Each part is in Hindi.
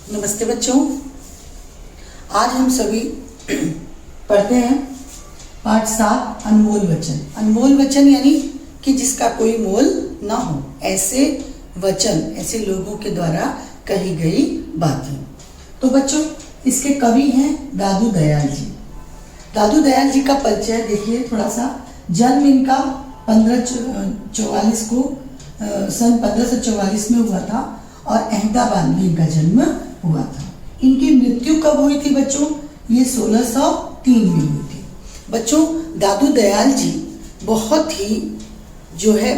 नमस्ते बच्चों। आज हम सभी पढ़ते हैं पाठ 7 अनमोल वचन। अनमोल वचन यानी कि जिसका कोई मोल ना हो, ऐसे वचन ऐसे लोगों के द्वारा कही गई बातें। तो बच्चों, इसके कवि हैं दादू दयाल जी। दादू दयाल जी का परिचय देखिए थोड़ा सा। जन्म इनका 1544 को सन 1544 में हुआ था और अहमदाबाद में इनका जन्म हुआ था। इनकी मृत्यु कब हुई थी बच्चों? ये 1603 में हुई थी। बच्चों, दादू दयाल जी बहुत ही जो है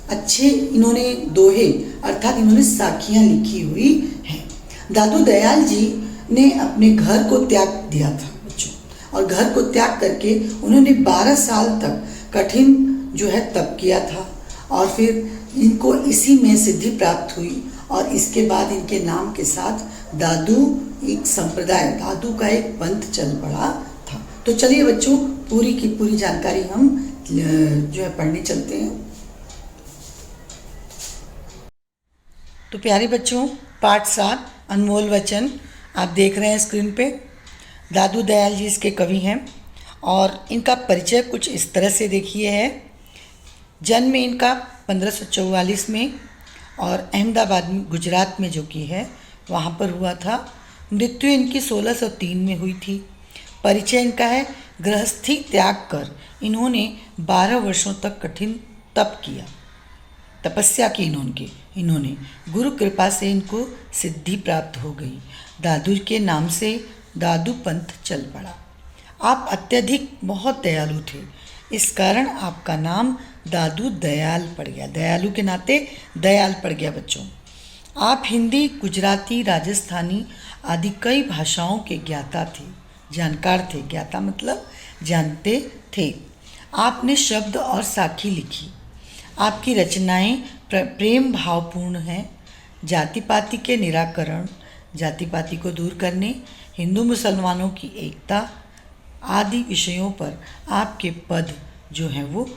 अच्छे, इन्होंने दोहे अर्थात इन्होंने साखियाँ लिखी हुई हैं। दादू दयाल जी ने अपने घर को त्याग दिया था बच्चों, और घर को त्याग करके उन्होंने 12 साल तक कठिन जो है तप किया था, और फिर इनको इसी में सिद्धि प्राप्त हुई। और इसके बाद इनके नाम के साथ दादू एक संप्रदाय, दादू का एक पंथ चल पड़ा था। तो चलिए बच्चों, पूरी की पूरी जानकारी हम जो है पढ़ने चलते हैं। तो प्यारे बच्चों, पाठ 7 अनमोल वचन आप देख रहे हैं स्क्रीन पे। दादू दयाल जी इसके कवि हैं और इनका परिचय कुछ इस तरह से देखिए है। जन्म इनका 1544 में और अहमदाबाद में, गुजरात में जो कि है, वहाँ पर हुआ था। मृत्यु इनकी 1603 में हुई थी। परिचय इनका है, गृहस्थी त्याग कर इन्होंने 12 वर्षों तक कठिन तप किया, तपस्या की इन्होंने गुरु कृपा से इनको सिद्धि प्राप्त हो गई। दादू के नाम से दादू पंथ चल पड़ा। आप अत्यधिक बहुत दयालु थे, इस कारण आपका नाम दादू दयाल पड़ गया। दयालु के नाते दयाल पड़ गया बच्चों। आप हिंदी, गुजराती, राजस्थानी आदि कई भाषाओं के ज्ञाता थे, जानकार थे। ज्ञाता मतलब जानते थे। आपने शब्द और साखी लिखी। आपकी रचनाएं प्रेम भावपूर्ण हैं। जाति पाति के निराकरण, जाति पाति को दूर करने, हिंदू मुसलमानों की एकता आदि विषयों पर आपके पद जो हैं वो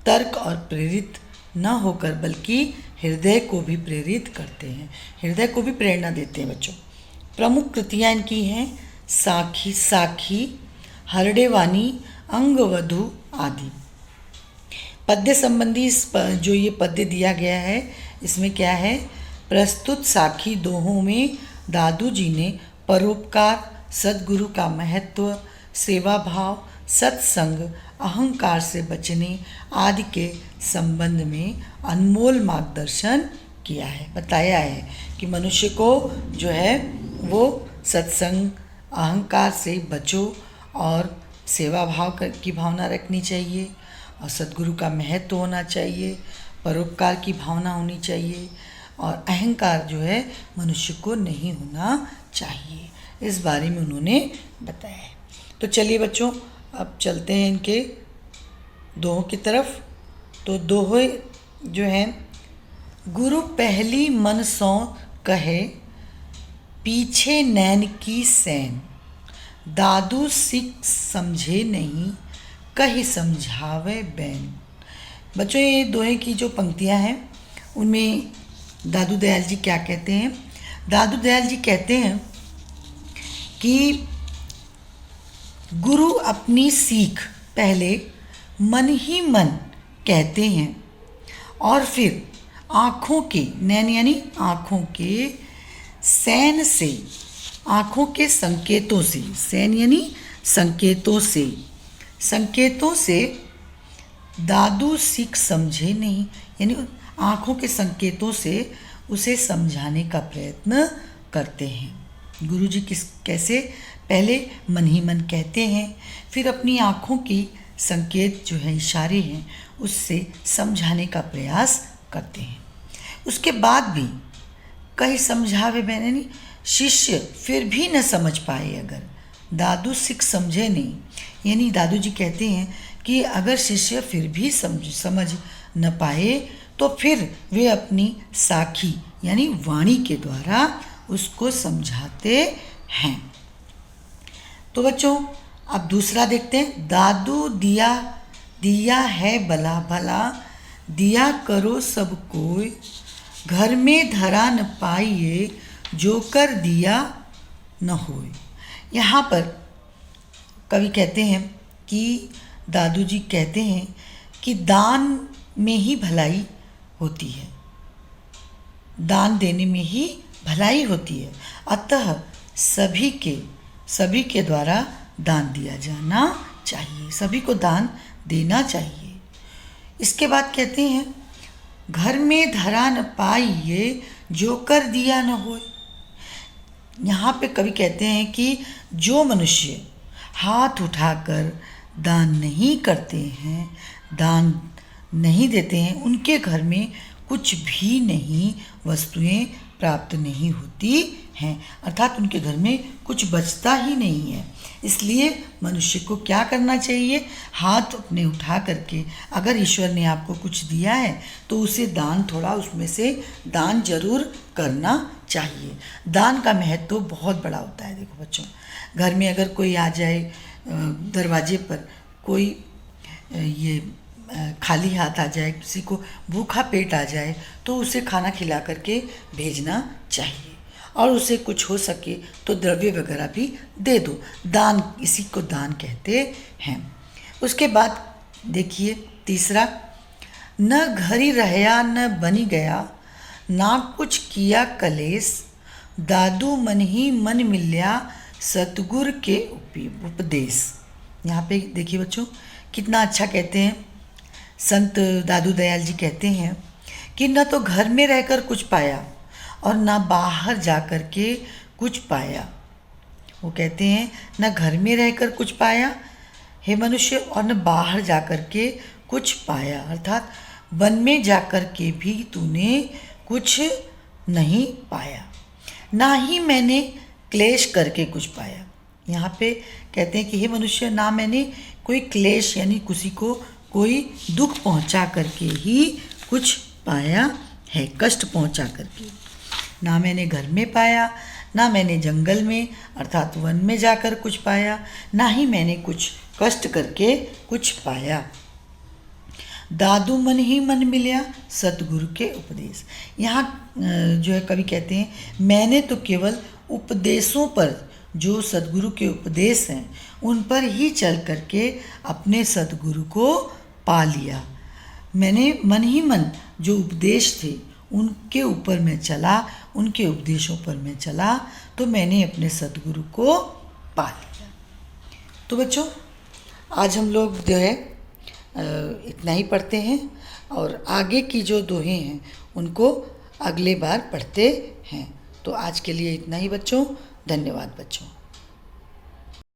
तर्क और प्रेरित न होकर बल्कि हृदय को भी प्रेरित करते हैं, हृदय को भी प्रेरणा देते हैं बच्चों। प्रमुख कृतियाँ इनकी हैं साखी, हरडेवानी, अंगवधु आदि। पद्य संबंधी जो ये पद्य दिया गया है, इसमें क्या है? प्रस्तुत साखी दोहों में दादू जी ने परोपकार, सद्गुरु का महत्व, सेवा भाव, सत्संग, अहंकार से बचने आदि के संबंध में अनमोल मार्गदर्शन किया है। बताया है कि मनुष्य को जो है वो सत्संग, अहंकार से बचो और सेवा भाव की भावना रखनी चाहिए, और सद्गुरु का महत्व होना चाहिए, परोपकार की भावना होनी चाहिए, और अहंकार जो है मनुष्य को नहीं होना चाहिए। इस बारे में उन्होंने बताया है। तो चलिए बच्चों, अब चलते हैं इनके दोहों की तरफ। तो दोहे जो हैं, गुरु पहली मन सौ कहे, पीछे नैन की सैन, दादू सिख समझे नहीं, कही समझावे बैन। बच्चों, ये दोहे की जो पंक्तियां हैं उनमें दादू दयाल जी क्या कहते हैं? दादू दयाल जी कहते हैं कि गुरु अपनी सीख पहले मन ही मन कहते हैं और फिर आँखों के, नैन यानी आँखों के सैन से, आँखों के संकेतों से, सैन यानी संकेतों से दादू सीख समझे नहीं, यानी आँखों के संकेतों से उसे समझाने का प्रयत्न करते हैं। गुरु जी कैसे? पहले मन ही मन कहते हैं, फिर अपनी आँखों की संकेत जो है, इशारे हैं, उससे समझाने का प्रयास करते हैं। उसके बाद भी कहीं समझावे मैंने नहीं, शिष्य फिर भी न समझ पाए अगर, दादू सिख समझे नहीं, यानी दादू जी कहते हैं कि अगर शिष्य फिर भी समझ न पाए तो फिर वे अपनी साखी यानी वाणी के द्वारा उसको समझाते हैं। तो बच्चों, अब दूसरा देखते हैं। दादू दिया है भला भला, दिया करो सब कोई, घर में धरा न पाइए, जो कर दिया न होए। यहाँ पर कवि कहते हैं कि दादू जी कहते हैं कि दान में ही भलाई होती है, दान देने में ही भलाई होती है, अतः सभी के द्वारा दान दिया जाना चाहिए, सभी को दान देना चाहिए। इसके बाद कहते हैं घर में धरा न पाइए जो कर दिया न होए। यहाँ पे कवि कहते हैं कि जो मनुष्य हाथ उठाकर दान नहीं करते हैं, दान नहीं देते हैं, उनके घर में कुछ भी नहीं वस्तुएं प्राप्त नहीं होती हैं, अर्थात उनके घर में कुछ बचता ही नहीं है। इसलिए मनुष्य को क्या करना चाहिए, हाथ अपने उठा करके अगर ईश्वर ने आपको कुछ दिया है तो उसे दान, थोड़ा उसमें से दान जरूर करना चाहिए। दान का महत्व तो बहुत बड़ा होता है। देखो बच्चों, घर में अगर कोई आ जाए, दरवाजे पर कोई ये खाली हाथ आ जाए, किसी को भूखा पेट आ जाए, तो उसे खाना खिला करके भेजना चाहिए, और उसे कुछ हो सके तो द्रव्य वगैरह भी दे दो। दान, इसी को दान कहते हैं। उसके बाद देखिए तीसरा, न घरी रहया न बनी गया, ना कुछ किया कलेस, दादू मन ही मन मिल्या सतगुर के उपदेश। यहाँ पे देखिए बच्चों, कितना अच्छा कहते हैं संत दादू दयाल जी। कहते हैं कि न तो घर में रहकर कुछ पाया और ना बाहर जा कर के कुछ पाया। वो कहते हैं न घर में रहकर कुछ पाया हे मनुष्य, और न बाहर जा कर के कुछ पाया, अर्थात वन में जा कर के भी तूने कुछ नहीं पाया, ना ही मैंने क्लेश करके कुछ पाया। यहाँ पे कहते हैं कि हे मनुष्य, ना मैंने कोई क्लेश यानी किसी को कोई दुख पहुँचा करके ही कुछ पाया है, कष्ट पहुँचा करके। ना मैंने घर में पाया, ना मैंने जंगल में अर्थात वन में जाकर कुछ पाया, ना ही मैंने कुछ कष्ट करके कुछ पाया। दादू मन ही मन मिल्या सतगुरु के उपदेश। यहाँ जो है कवि कहते हैं मैंने तो केवल उपदेशों पर, जो सदगुरु के उपदेश हैं उन पर ही चल करके अपने सदगुरु को पा लिया। मैंने मन ही मन जो उपदेश थे उनके ऊपर मैं चला, उनके उपदेशों पर मैं चला, तो मैंने अपने सदगुरु को पा लिया। तो बच्चों, आज हम लोग जो है इतना ही पढ़ते हैं, और आगे की जो दोहें हैं उनको अगले बार पढ़ते हैं। तो आज के लिए इतना ही बच्चों, धन्यवाद बच्चों।